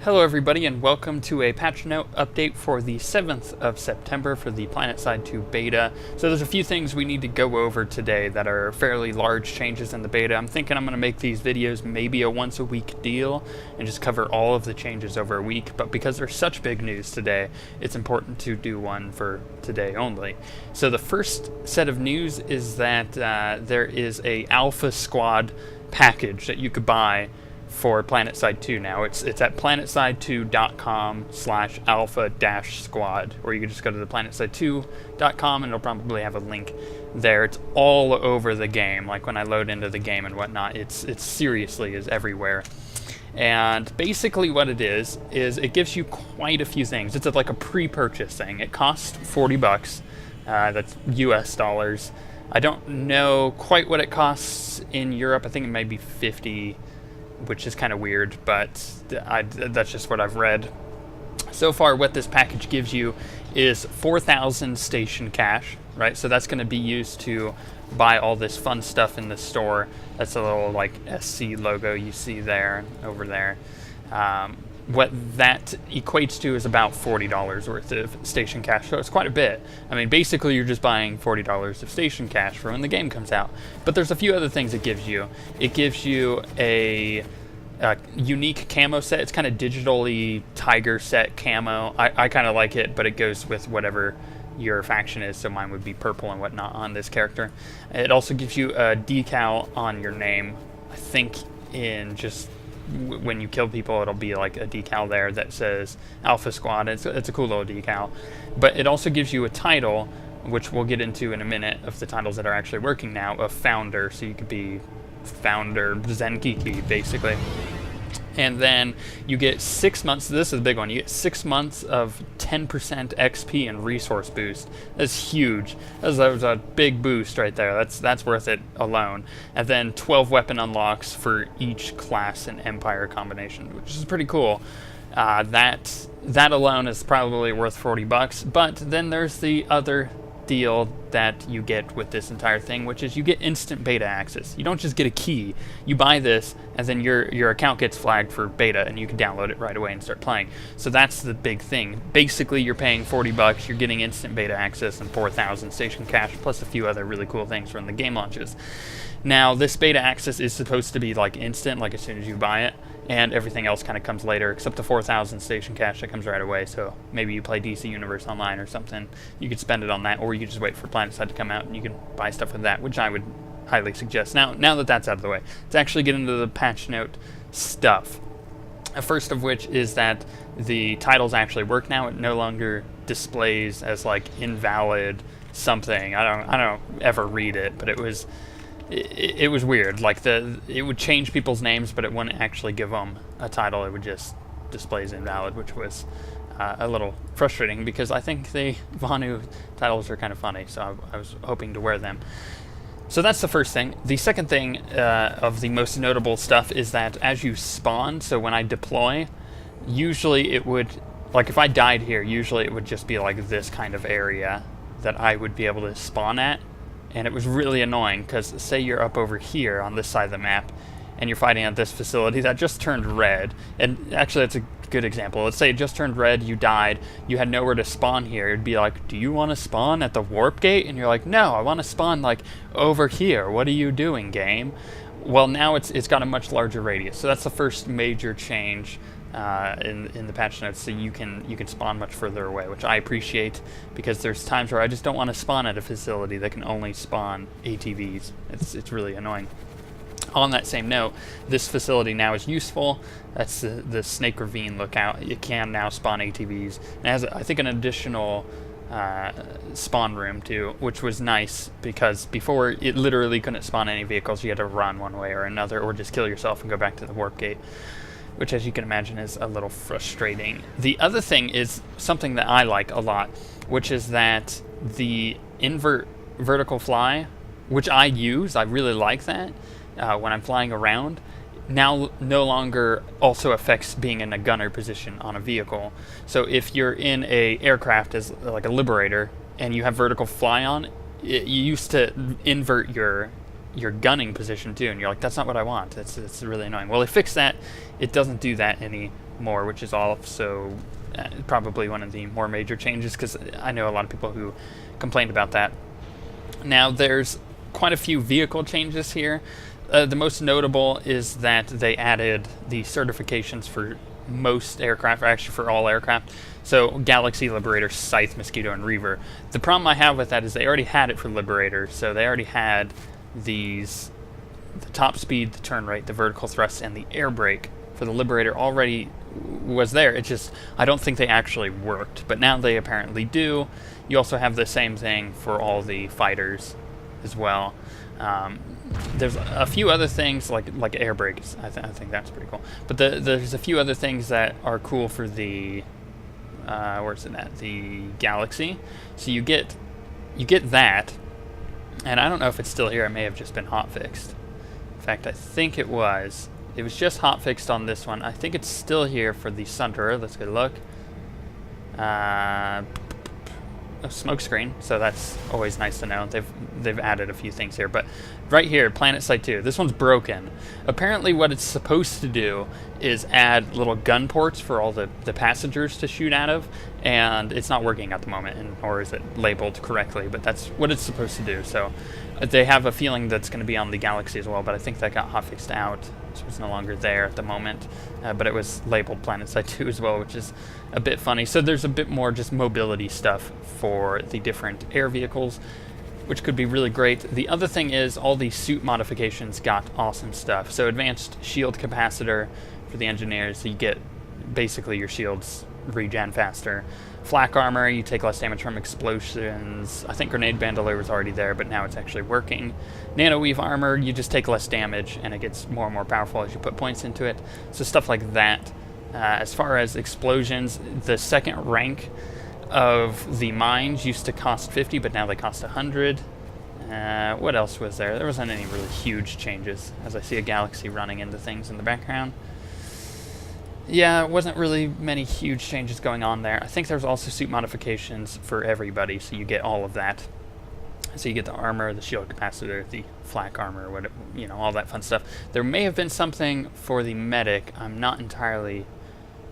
Hello everybody and welcome to a patch note update for the 7th of September for the Planetside 2 beta. So there's a few things we need to go over today that are fairly large changes in the beta. I'm thinking I'm going to make these videos maybe a once a week deal and just cover all of the changes over a week, but because there's such big news today, it's important to do one for today only. So the first set of news is that there is a Alpha Squad package that you could buy for Planetside 2 now. It's at planetside2.com/alpha-squad, or you can just go to the planetside2.com and it'll probably have a link there. It's all over the game, like when I load into the game and whatnot. It's seriously is everywhere. And basically what it is it gives you quite a few things. It's like a pre-purchase thing. It costs $40. That's US dollars. I don't know quite what it costs in Europe. I think it might be 50, which is kind of weird, but that's just what I've read. So far, what this package gives you is 4,000 station cash, right? So that's going to be used to buy all this fun stuff in the store. That's a little like SC logo you see there, over there. What that equates to is about $40 worth of station cash, so it's quite a bit. I mean, basically you're just buying $40 of station cash for when the game comes out. But there's a few other things it gives you. It gives you a unique camo set. It's kind of digitally tiger set camo. I kind of like it, but it goes with whatever your faction is, so mine would be purple and whatnot on this character. It also gives you a decal on your name. I think in just when you kill people, it'll be like a decal there that says Alpha Squad. It's a cool little decal. But it also gives you a title, which we'll get into in a minute, of the titles that are actually working now, of Founder. So you could be Founder Zen Garak, basically. And then you get 6 months, this is a big one, you get 6 months of 10% XP and resource boost. That's huge. That was a big boost right there. That's worth it alone. And then 12 weapon unlocks for each class and Empire combination, which is pretty cool. That alone is probably worth $40, but then there's the other deal that you get with this entire thing, which is you get instant beta access. You don't just get a key. You buy this and then your account gets flagged for beta and you can download it right away and start playing. So that's the big thing. Basically you're paying $40, you're getting instant beta access and 4,000 station cash plus a few other really cool things when the game launches. Now this beta access is supposed to be like instant, like as soon as you buy it, and everything else kind of comes later, except the 4,000 station cash that comes right away. So maybe you play DC Universe Online or something, you could spend it on that, or you could just wait for Planetside to come out and you can buy stuff with that, which I would highly suggest. Now that that's out of the way, let's actually get into the patch note stuff. First of which is that the titles actually work now. It no longer displays as like invalid something. I don't ever read it, but it was weird. Like it would change people's names, but it wouldn't actually give them a title. It would just display as invalid, which was a little frustrating because I think the Vanu titles are kind of funny, so I was hoping to wear them. So that's the first thing. The second thing of the most notable stuff is that as you spawn, so when I deploy, usually it would, like if I died here, usually it would just be like this kind of area that I would be able to spawn at. And it was really annoying because say you're up over here on this side of the map and you're fighting at this facility that just turned red, and actually that's a good example. Let's say it just turned red, you died, you had nowhere to spawn here. It'd be like, do you want to spawn at the warp gate? And you're like, no, I want to spawn like over here. What are you doing, game? Well, now it's got a much larger radius. So that's the first major change in the patch notes, so you can spawn much further away, which I appreciate because there's times where I just don't want to spawn at a facility that can only spawn ATVs. It's really annoying. On that same note, this facility now is useful. That's the Snake Ravine lookout. It can now spawn ATVs. It has, I think, an additional spawn room too, which was nice because before it literally couldn't spawn any vehicles. You had to run one way or another, or just kill yourself and go back to the warp gate, which, as you can imagine, is a little frustrating. The other thing is something that I like a lot, which is that the invert vertical fly, which I use, I really like that when I'm flying around, now no longer also affects being in a gunner position on a vehicle. So if you're in a aircraft as like a Liberator and you have vertical fly on, you used to invert your gunning position too, and you're like, that's not what I want. It's really annoying. Well, they fixed that. It doesn't do that more, which is also probably one of the more major changes, because I know a lot of people who complained about that. Now, there's quite a few vehicle changes here. The most notable is that they added the certifications for most aircraft, or actually for all aircraft. So Galaxy, Liberator, Scythe, Mosquito, and Reaver. The problem I have with that is they already had it for Liberator, so they already had these, the top speed, the turn rate, the vertical thrust, and the air brake for the Liberator already was there. It just, I don't think they actually worked, but now they apparently do. You also have the same thing for all the fighters as well. There's a few other things like air brakes. I think that's pretty cool. But there's a few other things that are cool for the where's it at? The Galaxy. So you get that, and I don't know if it's still here. It may have just been hotfixed. In fact, I think it was. It was just hotfixed on this one. I think it's still here for the Sunderer. Let's go look. A smoke screen, so that's always nice to know. They've added a few things here, but right here, Planetside 2, this one's broken. Apparently what it's supposed to do is add little gun ports for all the passengers to shoot out of, and it's not working at the moment, and or is it labeled correctly, but that's what it's supposed to do. So they have a feeling that's going to be on the Galaxy as well, but I think that got hotfixed out, so it's no longer there at the moment. But it was labeled Planetside 2 as well, which is a bit funny. So there's a bit more just mobility stuff for the different air vehicles, which could be really great. The other thing is all the suit modifications got awesome stuff. So advanced shield capacitor for the engineers, so you get basically your shields regen faster. Flak armor, you take less damage from explosions. I think grenade bandolier was already there, but now it's actually working. Nanoweave armor, you just take less damage, and it gets more and more powerful as you put points into it. So stuff like that. As far as explosions, the second rank of the mines used to cost 50, but now they cost 100. What else was there? There wasn't any really huge changes, as I see a Galaxy running into things in the background. Yeah, it wasn't really many huge changes going on there. I think there's also suit modifications for everybody, so you get all of that. So you get the armor, the shield capacitor, the flak armor, what, you know, all that fun stuff. There may have been something for the medic. I'm not entirely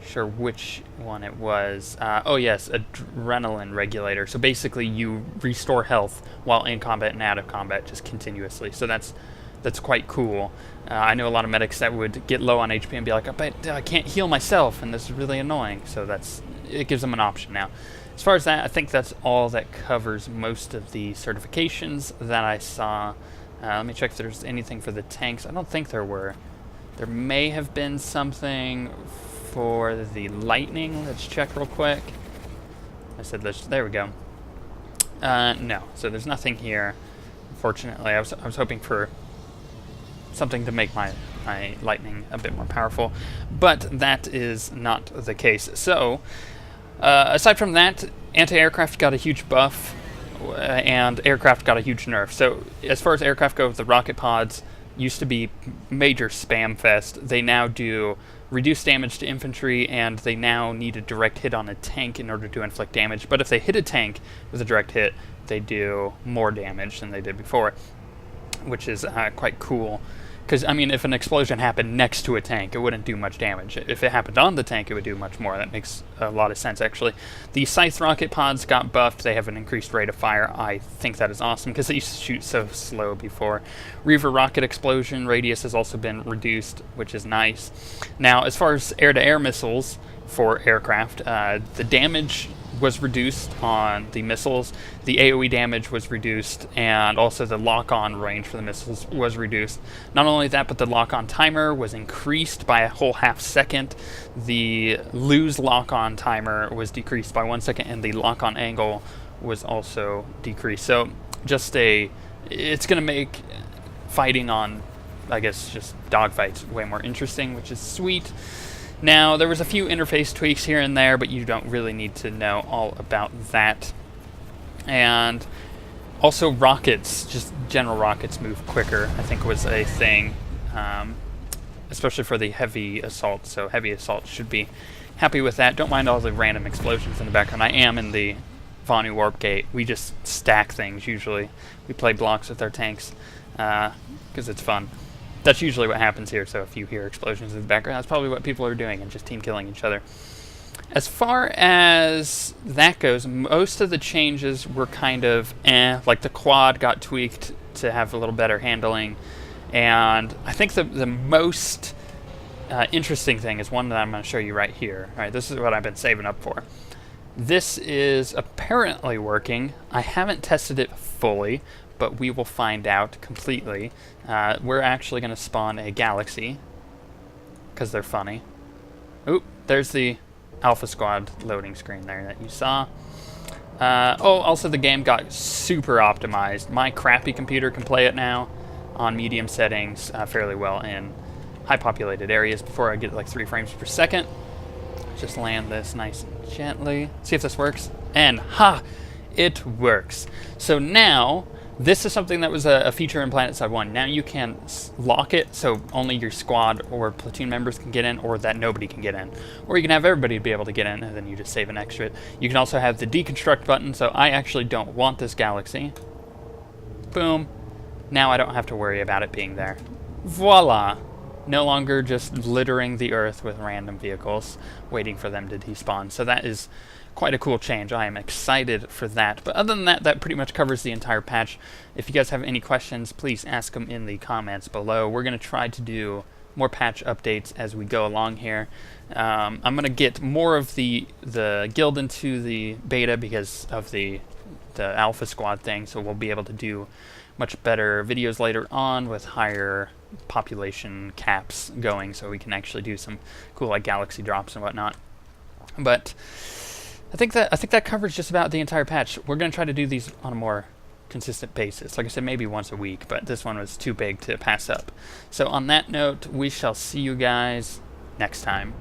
sure which one it was. Oh yes, adrenaline regulator. So basically you restore health while in combat and out of combat just continuously. So that's quite cool. I know a lot of medics that would get low on HP and be like, but I can't heal myself, and this is really annoying. So it gives them an option now. As far as that, I think that's all that covers most of the certifications that I saw. Let me check if there's anything for the tanks. I don't think there were. There may have been something for the lightning. Let's check real quick. I said this. There we go. No, so there's nothing here. Unfortunately, I was hoping for something to make my lightning a bit more powerful, but that is not the case. So aside from that, anti-aircraft got a huge buff, and aircraft got a huge nerf. So as far as aircraft go, the rocket pods used to be major spam fest. They now do reduced damage to infantry, and they now need a direct hit on a tank in order to inflict damage. But if they hit a tank with a direct hit, they do more damage than they did before, which is quite cool. Because, I mean, if an explosion happened next to a tank, it wouldn't do much damage. If it happened on the tank, it would do much more. That makes a lot of sense, actually. The Scythe rocket pods got buffed. They have an increased rate of fire. I think that is awesome, because they used to shoot so slow before. Reaver rocket explosion radius has also been reduced, which is nice. Now, as far as air-to-air missiles for aircraft, the damage was reduced on the missiles, the AoE damage was reduced, and also the lock-on range for the missiles was reduced. Not only that, but the lock-on timer was increased by a whole half second. The lose lock-on timer was decreased by 1 second, and the lock-on angle was also decreased. So just it's going to make fighting on, I guess, just dogfights way more interesting, which is sweet. Now, there was a few interface tweaks here and there, but you don't really need to know all about that. And also rockets, just general rockets move quicker, I think was a thing, especially for the heavy assault. So heavy assault should be happy with that. Don't mind all the random explosions in the background. I am in the Vanu Warp Gate. We just stack things usually. We play blocks with our tanks because it's fun. That's usually what happens here, so if you hear explosions in the background, that's probably what people are doing and just team killing each other. As far as that goes, most of the changes were kind of like the quad got tweaked to have a little better handling, and I think the most interesting thing is one that I'm going to show you right here. All right, this is what I've been saving up for. This is apparently working. I haven't tested it fully, but we will find out completely. We're actually going to spawn a galaxy, because they're funny. Oop, there's the Alpha Squad loading screen there that you saw. Oh, also the game got super optimized. My crappy computer can play it now on medium settings fairly well in high populated areas before I get like 3 frames per second. Just land this nice and gently. See if this works. And ha! It works. So now, this is something that was a feature in Planetside 1. Now you can lock it so only your squad or platoon members can get in, or that nobody can get in. Or you can have everybody be able to get in, and then you just save an extra. You can also have the deconstruct button, so I actually don't want this galaxy. Boom. Now I don't have to worry about it being there. Voila! No longer just littering the Earth with random vehicles, waiting for them to despawn. So that is quite a cool change. I am excited for that. But other than that, that pretty much covers the entire patch. If you guys have any questions, please ask them in the comments below. We're going to try to do more patch updates as we go along here. I'm going to get more of the guild into the beta because of the Alpha Squad thing, so we'll be able to do much better videos later on with higher population caps going, so we can actually do some cool like galaxy drops and whatnot. But I think that covers just about the entire patch. We're going to try to do these on a more consistent basis. Like I said, maybe once a week, but this one was too big to pass up. So on that note, we shall see you guys next time.